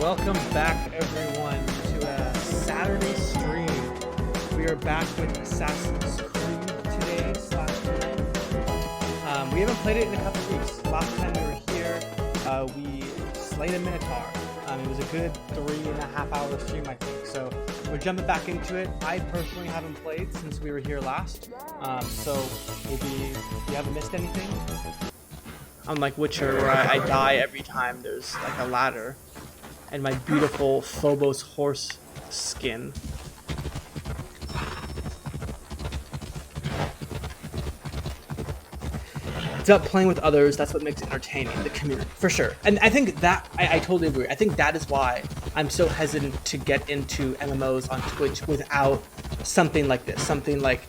Welcome back, everyone, to a Saturday stream. We are back with Assassin's Creed today /tonight. We haven't played it in a couple weeks. Last time we were here, we slayed a Minotaur. It was a good 3.5 hour stream, I think. So we're jumping back into it. I personally haven't played since we were here last. So maybe you haven't missed anything. Unlike Witcher, where I die every time there's like a ladder. And my beautiful Phobos horse skin. It's about playing with others. That's what makes it entertaining, the community, for sure. And I think that, I totally agree. I think that is why I'm so hesitant to get into MMOs on Twitch without something like this. Something like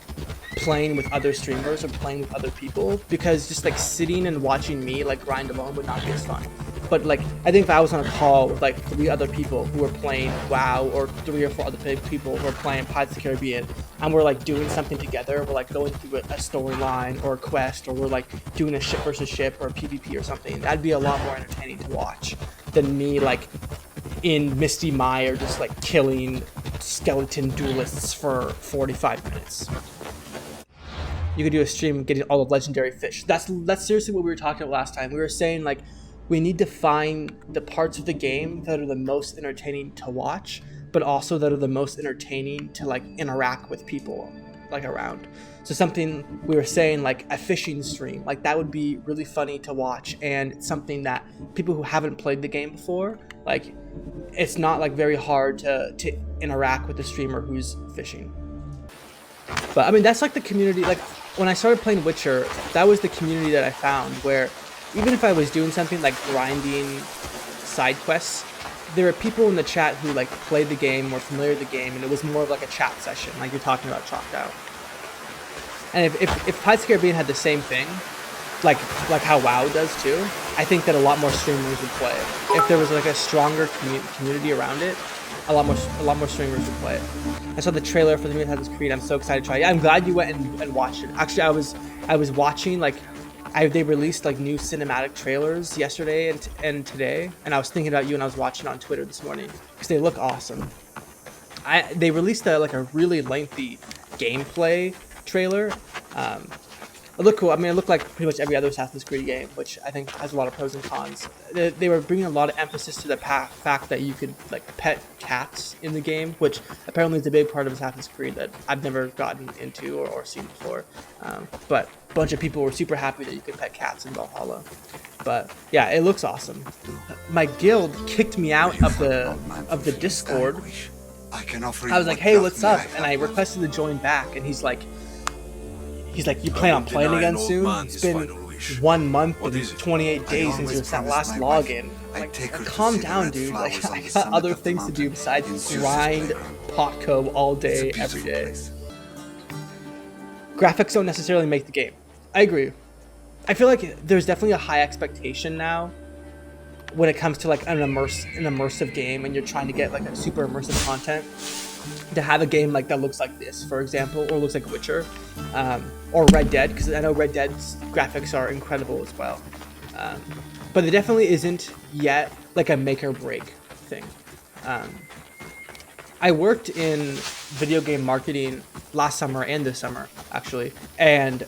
playing with other streamers or playing with other people. Because just like sitting and watching me like grind alone would not be as fun. But like, I think if I was on a call with like 3 other people who were playing WoW, or 3 or 4 other people who are playing Pirates of the Caribbean, and we're like doing something together, we're like going through a storyline or a quest, or we're like doing a ship versus ship or a PvP or something, that'd be a lot more entertaining to watch than me like in Misty Mire just like killing skeleton duelists for 45 minutes. You could do a stream getting all the legendary fish. That's seriously what we were talking about last time. We were saying like, we need to find the parts of the game that are the most entertaining to watch, but also that are the most entertaining to like interact with people like around. So something we were saying like a fishing stream, like that would be really funny to watch, and something that people who haven't played the game before, like it's not like very hard to interact with the streamer who's fishing. But I mean, that's like the community. Like when I started playing Witcher, that was the community that I found, where even if I was doing something like grinding side quests, there are people in the chat who like played the game, were familiar with the game, and it was more of like a chat session, like you're talking about Chalked Out. And if Pirates of the Caribbean had the same thing, like how WoW does too, I think that a lot more streamers would play it. If there was like a stronger community around it, a lot more streamers would play it. I saw the trailer for the new Assassin's Creed. I'm so excited to try it. Yeah, I'm glad you went and watched it. Actually, I was watching like. They released like new cinematic trailers yesterday and today, and I was thinking about you, and I was watching on Twitter this morning because they look awesome. They released like a really lengthy gameplay trailer. It looked cool. I mean, it looked like pretty much every other Assassin's Creed game, which I think has a lot of pros and cons. They were bringing a lot of emphasis to the fact that you could like pet cats in the game, which apparently is a big part of Assassin's Creed that I've never gotten into or seen before. But a bunch of people were super happy that you could pet cats in Valhalla. But yeah, it looks awesome. My guild kicked me out of the Discord. I was like, hey, what's up? And I requested to join back, and he's like, you plan on playing again soon? It's been 1 month and 28 days since your last login. Like, calm down, dude. Like, I got other things to do besides grind Potco all day, every day. Graphics don't necessarily make the game. I agree. I feel like there's definitely a high expectation now when it comes to like an immersive game, and you're trying to get like a super immersive content. To have a game like that looks like this, for example, or looks like Witcher, or Red Dead, because I know Red Dead's graphics are incredible as well. But it definitely isn't yet like a make or break thing. I worked in video game marketing last summer and this summer, actually, and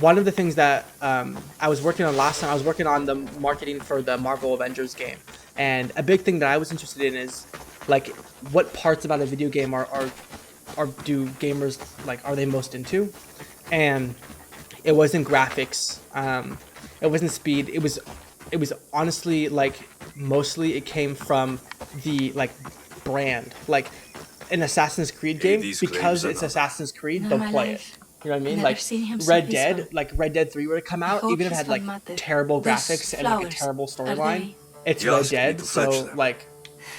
one of the things that I was working on last time, I was working on the marketing for the Marvel Avengers game, and a big thing that I was interested in is like what parts about a video game do gamers like, are they most into? And it wasn't graphics, it wasn't speed, it was honestly like mostly it came from the like brand. Like an Assassin's Creed game, because it's Assassin's Creed, they'll play it. You know what I mean? Like Red Dead, like Red Dead 3 were to come out, even if it had like terrible graphics and like a terrible storyline, it's Red Dead, so like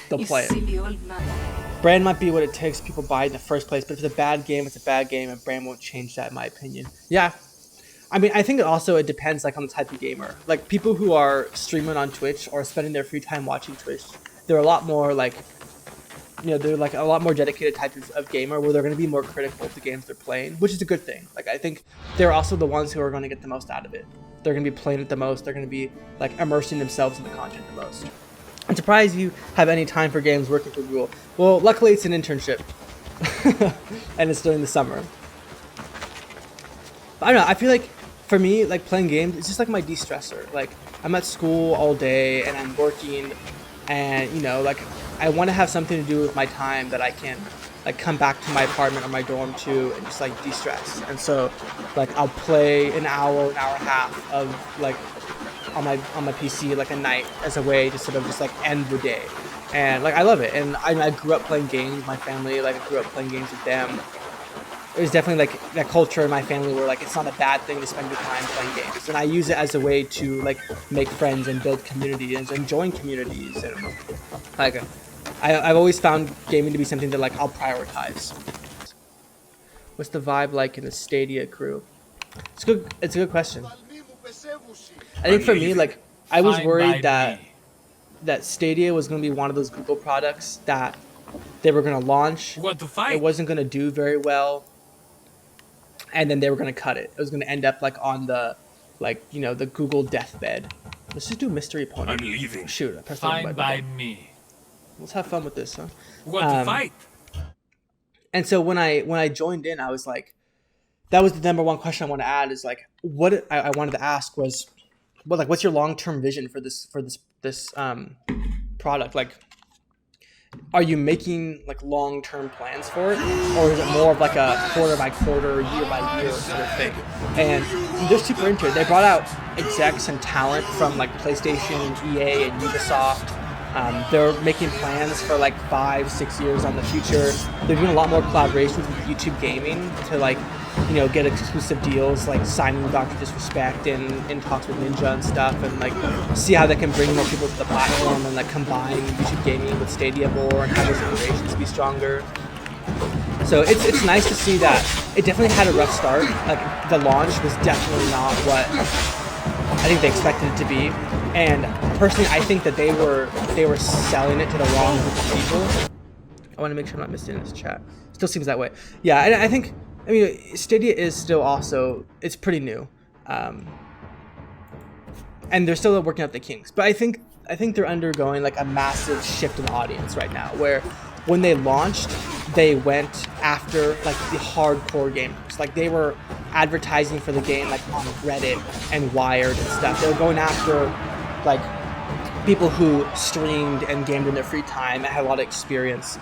they'll play it. Brand might be what it takes people buy in the first place, but if it's a bad game, it's a bad game, and brand won't change that, in my opinion. Yeah. I mean, I think it depends like on the type of gamer. Like people who are streaming on Twitch or spending their free time watching Twitch, they're a lot more like, you know, they're like a lot more dedicated type of gamer, where they're going to be more critical of the games they're playing, which is a good thing. Like I think they're also the ones who are going to get the most out of it. They're going to be playing it the most. They're going to be like immersing themselves in the content the most. I'm surprised you have any time for games working for Google. Well, luckily it's an internship, and it's during the summer. But I don't know. I feel like for me, like playing games, it's just like my de-stressor. Like I'm at school all day and I'm working, and like I want to have something to do with my time that I can like come back to my apartment or my dorm to and just like de-stress. And so like I'll play an hour and a half of like on my PC like a night as a way to sort of just like end the day. And like I love it. And I grew up playing games. My family, like I grew up playing games with them. There's definitely like that culture in my family where like it's not a bad thing to spend your time playing games, and I use it as a way to like make friends and build communities and join communities. And like I've always found gaming to be something that like I'll prioritize. What's the vibe like in the Stadia crew? It's good. It's a good question. I think for me, like I was worried that Stadia was going to be one of those Google products that they were going to launch. It wasn't going to do very well, and then they were going to cut it. It was going to end up like on the, like the Google deathbed. Let's just do mystery opponent. I'm leaving. Shoot, I pressed Fine by me. Let's have fun with this, huh? Want to fight? And so when I joined in, I was like, that was the number one question I want to add is like, what I wanted to ask was, well, like, what's your long-term vision for this product? Like, are you making like long-term plans for it, or is it more of like a quarter by quarter, year by year sort of thing? And they're super into it. They brought out execs and talent from like PlayStation and EA and Ubisoft. They're making plans for like 5-6 years on the future. They're doing a lot more collaborations with YouTube Gaming to like, get exclusive deals, like signing Dr. Disrespect in talks with Ninja and stuff, and like see how they can bring more people to the platform and like combine YouTube Gaming with Stadia more and have those integrations be stronger. So it's nice to see that. It definitely had a rough start. Like the launch was definitely not what I think they expected it to be. And personally, I think that they were selling it to the wrong group of people. I want to make sure I'm not missing this chat. Still seems that way. Yeah, and I think, Stadia is still also, it's pretty new. And they're still working out the kinks. But I think they're undergoing like a massive shift in audience right now, where when they launched, they went after like the hardcore gamers. Like they were advertising for the game like on Reddit and Wired and stuff. They were going after like people who streamed and gamed in their free time and had a lot of experience.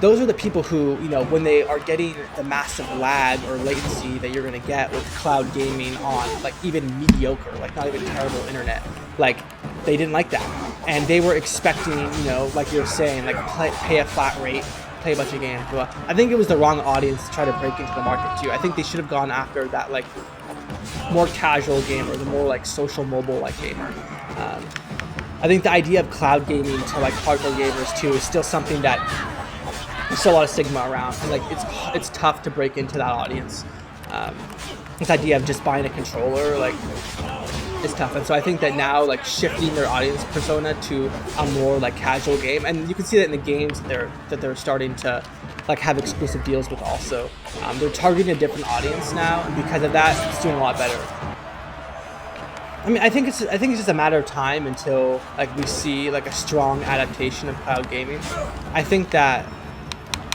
Those are the people who, when they are getting the massive lag or latency that you're going to get with cloud gaming on like even mediocre, like not even terrible internet, like they didn't like that. And they were expecting, like you were saying, like pay a flat rate, play a bunch of games. Well, I think it was the wrong audience to try to break into the market too. I think they should have gone after that like more casual gamer, the more like social mobile like gamer. I think the idea of cloud gaming to like hardcore gamers too is still something that there's still a lot of stigma around, and like it's tough to break into that audience. This idea of just buying a controller, like, it's tough. And so I think that now like shifting their audience persona to a more like casual game, and you can see that in the games that they're starting to like have exclusive deals with also. They're targeting a different audience now, and because of that, it's doing a lot better. I think it's just a matter of time until like we see like a strong adaptation of cloud gaming. I think that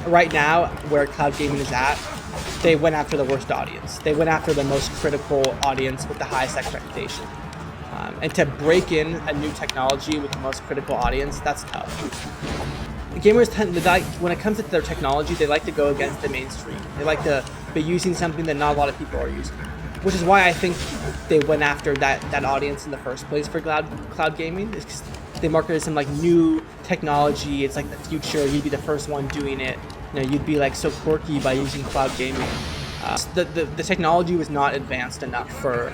right now where cloud gaming is at, they went after the worst audience. They went after the most critical audience with the highest expectation. And to break in a new technology with the most critical audience, that's tough. Gamers tend to, when it comes to their technology, they like to go against the mainstream. They like to be using something that not a lot of people are using. Which is why I think they went after that audience in the first place for cloud gaming. It's just, they marketed some like new technology. It's like the future. You'd be the first one doing it. You'd be like so quirky by using cloud gaming. The technology was not advanced enough for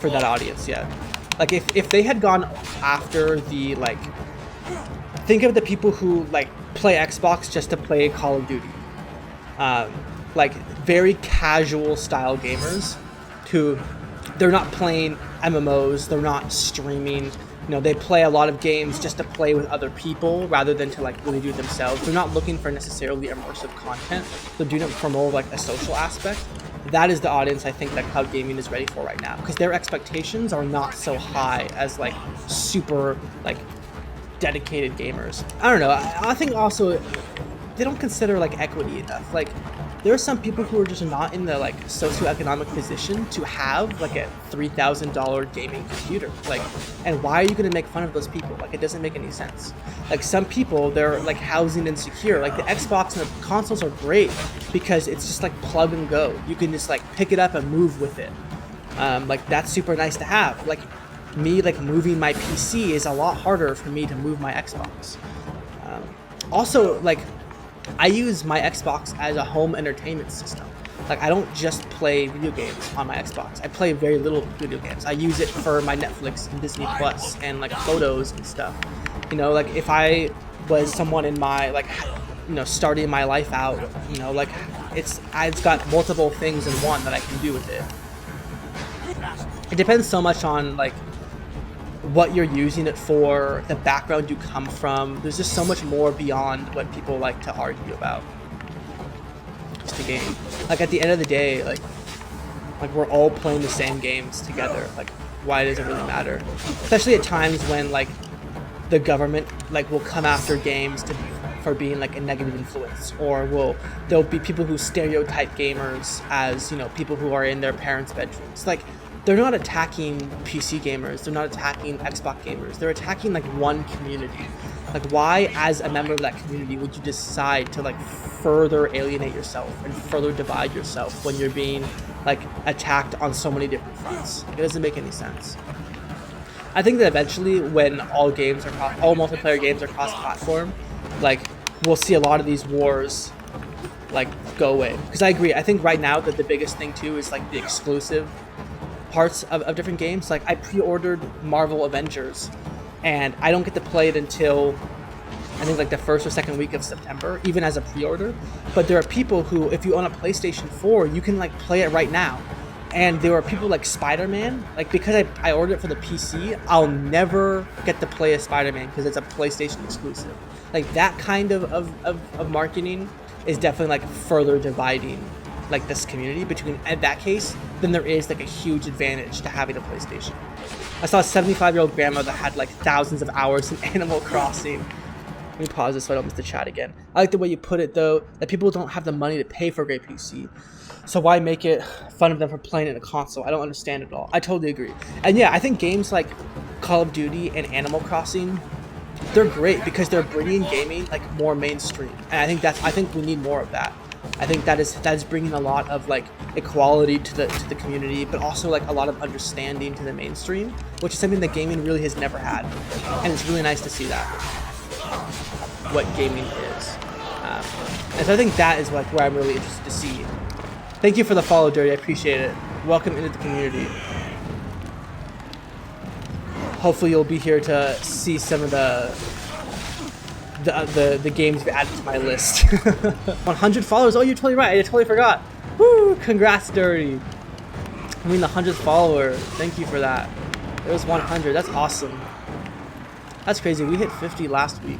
that audience yet. Like if they had gone after the like, think of the people who like play Xbox just to play Call of Duty. Like very casual style gamers who they're not playing MMOs, they're not streaming. They play a lot of games just to play with other people rather than to like really do it themselves. They're not looking for necessarily immersive content. They're doing it for more of like a social aspect. That is the audience I think that cloud gaming is ready for right now, because their expectations are not so high as like super like dedicated gamers. I don't know. I think also they don't consider like equity enough. Like there are some people who are just not in the like socioeconomic position to have like a $3,000 gaming computer. Like, and why are you gonna make fun of those people? Like, it doesn't make any sense. Like some people, they're like housing insecure. Like the Xbox and the consoles are great because it's just like plug and go. You can just like pick it up and move with it. Like that's super nice to have. Like me like moving my PC is a lot harder for me to move my Xbox. Also, like I use my Xbox as a home entertainment system. Like I don't just play video games on my Xbox. I play very little video games. I use it for my Netflix and Disney Plus and like photos and stuff. You know, like if I was someone in my like, you know, starting my life out, you know, like it's got multiple things in one that I can do with it. It depends so much on like what you're using it for, the background you come from. There's just so much more beyond what people like to argue about. Just a game. Like at the end of the day, like we're all playing the same games together. Like why does it really matter? Especially at times when like the government like will come after games for being like a negative influence, or there'll be people who stereotype gamers as, you know, people who are in their parents' bedrooms. Like they're not attacking PC gamers, they're not attacking Xbox gamers, they're attacking like one community. Like why as a member of that community would you decide to like further alienate yourself and further divide yourself when you're being like attacked on so many different fronts? It doesn't make any sense. I think that eventually when all multiplayer games are cross-platform, like we'll see a lot of these wars like go away. Because I agree, I think right now that the biggest thing too is like the exclusive parts of different games. Like I pre-ordered Marvel Avengers and I don't get to play it until I think like the first or second week of September, even as a pre-order. But there are people who, if you own a PlayStation 4, you can like play it right now. And there are people like Spider-Man, like because I ordered it for the PC, I'll never get to play as Spider-Man because it's a PlayStation exclusive. Like that kind of marketing is definitely like further dividing like this community between, in that case, then there is like a huge advantage to having a PlayStation. I saw a 75-year-old grandma that had like thousands of hours in Animal Crossing. Let me pause this so I don't miss the chat again. I like the way you put it though, that people don't have the money to pay for a great PC. So why make it fun of them for playing it in a console? I don't understand it at all. I totally agree. And yeah, I think games like Call of Duty and Animal Crossing, they're great because they're bringing gaming like more mainstream. And I think we need more of that. I think that is bringing a lot of like equality to the community, but also like a lot of understanding to the mainstream, which is something that gaming really has never had, and it's really nice to see that what gaming is. And so I think that is like where I'm really interested to see. Thank you for the follow, Dirty. I appreciate it. Welcome into the community. Hopefully you'll be here to see some of the games added to my list. 100 followers. Oh, you're totally right. I totally forgot. Woo! Congrats, Dirty. I mean, the 100th follower. Thank you for that. It was 100. That's awesome. That's crazy. We hit 50 last week.